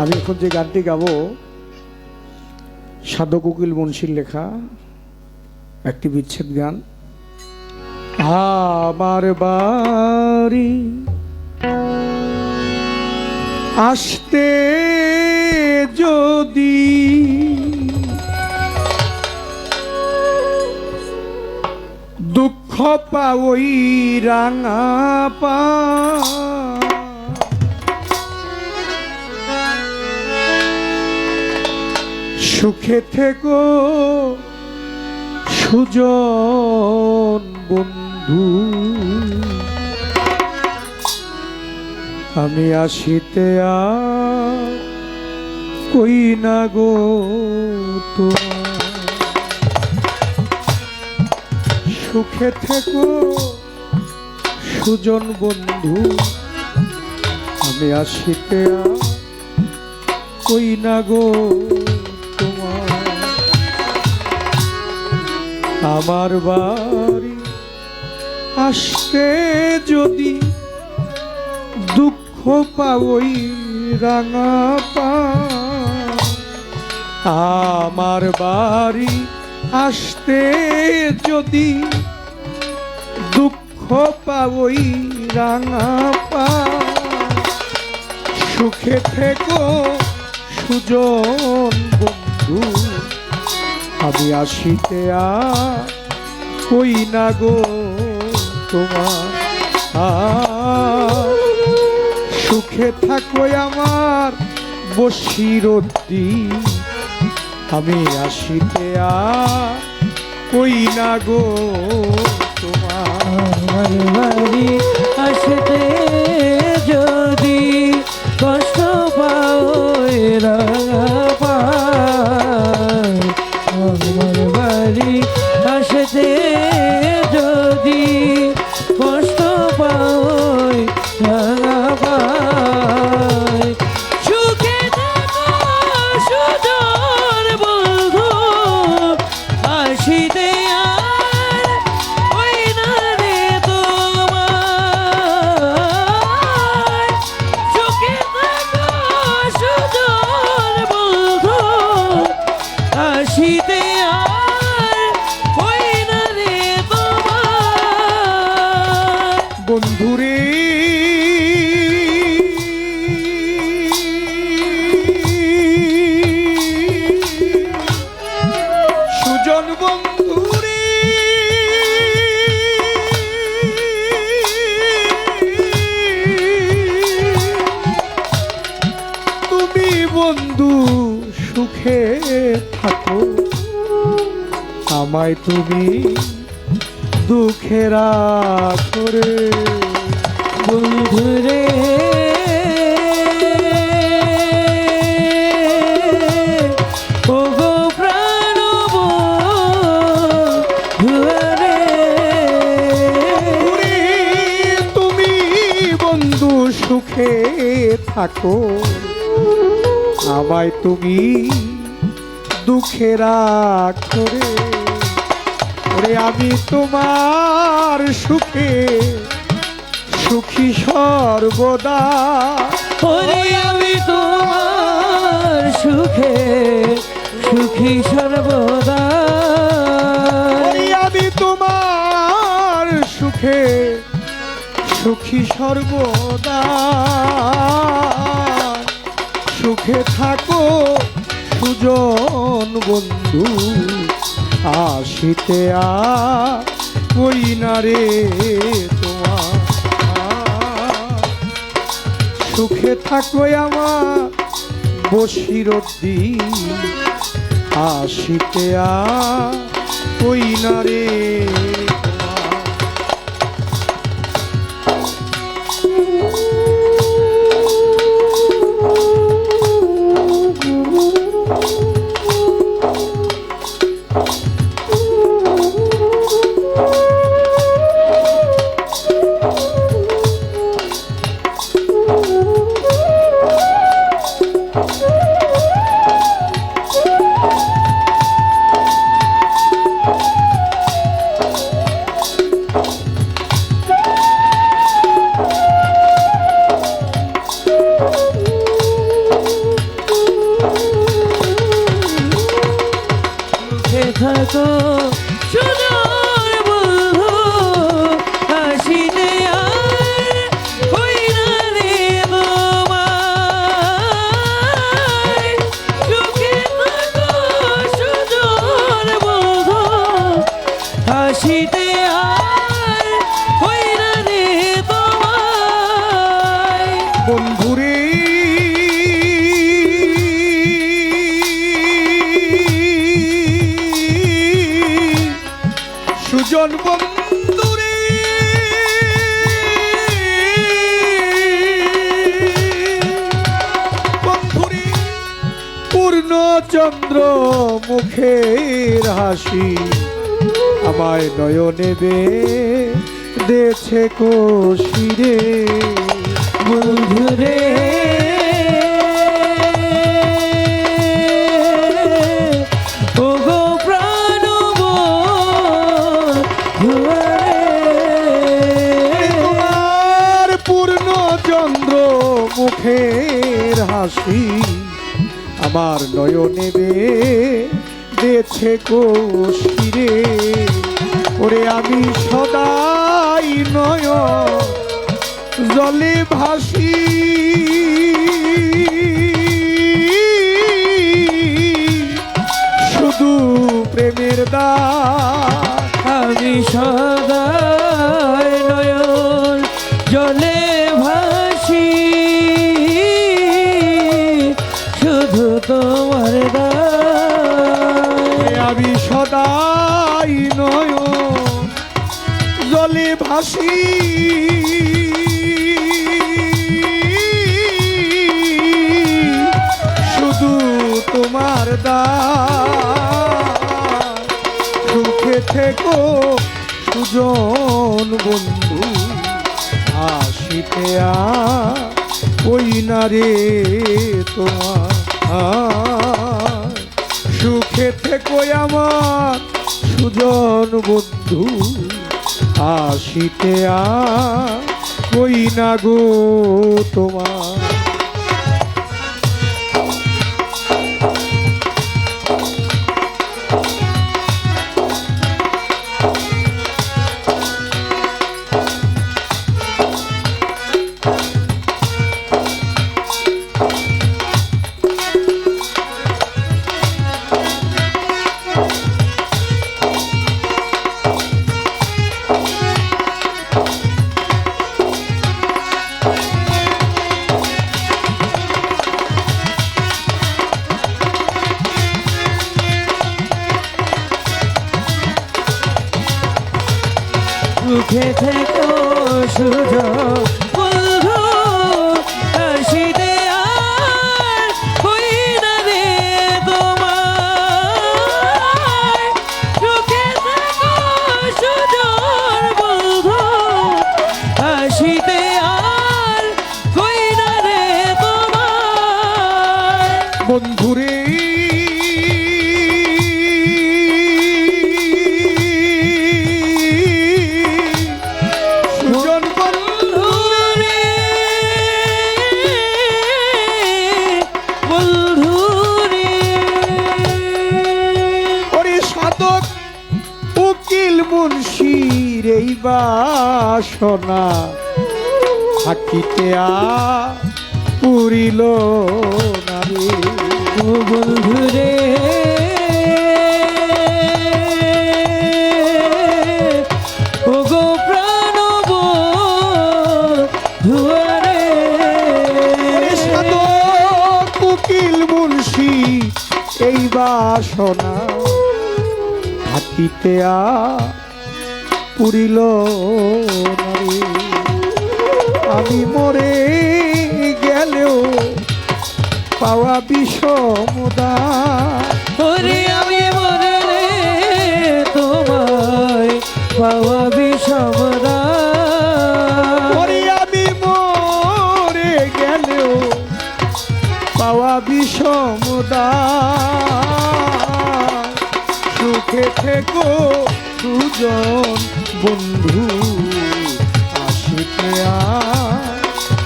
আমি এখন যে গানটি গাবো সাধক উকিল মুন্সির লেখা একটি বিচ্ছেদ গান। আমার বাড়ি আসতে যদি দুঃখ পাওই রাঙা পা সুখে থেকো সুজন বন্ধু, আমি আসিতে আর কই না গো তোমার। সুখে থেকো সুজন বন্ধু, আমি আসিতে আর কই না গো তোমার। আমার বাড়ি আসতে যদি দুঃখ পাওই রাঙা পা, আমার বাড়ি আসতে যদি দুঃখ পাওই রাঙা পা সুখে থেকো সুজন বন্ধু, আমি আসিতে আর কই না গো তোমার। সুখে থাকো আমার বসিরতি, আমি আসিতে আর কই না গো তোমার। বাড়ি আসতে যদি কষ্ট পাও আমার বাড়ি আসতে যদি কষ্ট পাও সুখে থাকো সুজন বন্ধু, আসিতে আর ওই না রে তোমার। সুখে থাকো সুজন বন্ধু, আসিতে আর ওই না রে তোমার। বন্ধুরে সুজন বন্ধুরে তুমি বন্ধু সুখে থাকো, আমায় তুমি দুঃখে রাখো রে বন্ধুরে। ওগো প্রাণ বন্ধুরে, তুমি বন্ধু সুখে থাকো, আমায় তুমি দুঃখে রাখো রে। ওরে আমি তোমার সুখে সুখী সর্বদা, ওরে আমি তোমার সুখে সুখী সর্বদা। ওরে আমি তোমার সুখে সুখী সর্বদা। সুখে থাকো সুজন বন্ধু, আসিতে আর কই না রে তোমার। সুখে থাকো আমার বসিরতি, আসিতে আর কই না রে তোমার। থাকো সুজন বন্ধু হাসিতে আর হই না রে তোমায় সুখে থাকো সুজন বন্ধু হাসিতে আর হই না রে তোমায় বন্ধুরে সুজন বন্ধুরে বন্ধুরে পূর্ণচন্দ্র মুখের হাসি আমায় নয়নে দেছে কোশিরে বন্ধুরে ওগো তোমার পূর্ণচন্দ্র মুখের হাসি আমার নয়নে দেছে কোশিরে ওরে আমি সদাই নয়ন জলে ভাসি শুধু প্রেমের দ্বার আমি সদাই নয়ন জলে ভাসি শুধু তোমার দায় আমি সদাই নয়ন জলে ভাসি শুধু তোমার দ্বার সুখে থেকো সুজন বন্ধু আসিতে ওই না রে তোমার সুখে থেকো আমার সুজন বন্ধু আসিতে ওই না গো তোমার সুখে থেকো সুজন বন্ধু হাসিতে আর হই না রে তোমায় সুখে থেকো সুজন বন্ধু হাসিতে আর হই না রে তোমায় বন্ধুরে সুজন বন্ধুরে বন্ধুরে ওরে সাধক উকিল মুন্সির এই বাসনা থাকিতে পুরিল না রে ও বন্ধুরে ও গো প্রাণ ধুয়ারে ওরে সাধক উকিল মুন্সি এই বাসনা থাকিতে পুরিল না রে আমি মরে গেলেও পাওয়া বিষমদান ওরে আমি মরে রে তোমায় পাওয়া বিষমদা ওরে আমি মরে গেলেও পাওয়া বিষমদান সুখে থেকো দুজন বন্ধু আসিতে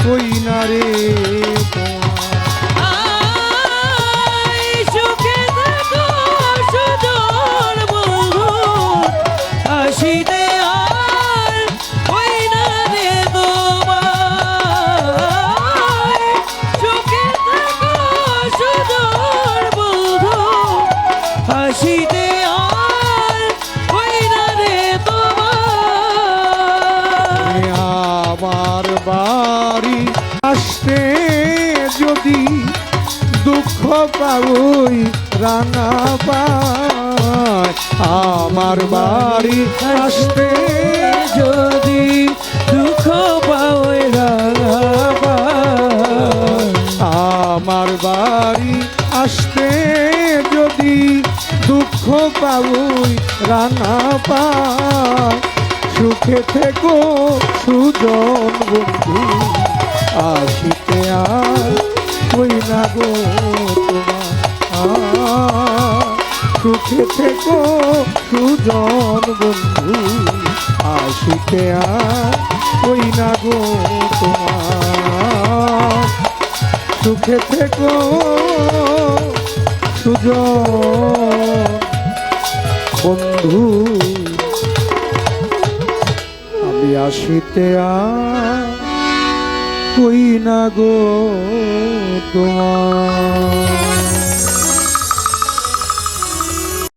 কই না রে তোমার আয় সুখে থাকো সুজন দুঃখ পাবই রাঙা পায় আমার বাড়ি আসতে যদি দুঃখ পাওই রাঙা আমার বাড়ি আসতে যদি দুঃখ পাবই রাঙা পায় সুখে থেকো সুজন বন্ধু আসিতে আর ওই না গো তোমার সুখে থেকো সুজন বন্ধু আসিতে আর ওই না গো তোমার সুখে থেকো সুজন বন্ধু আমি আসিতে আর ওই না গো তোমার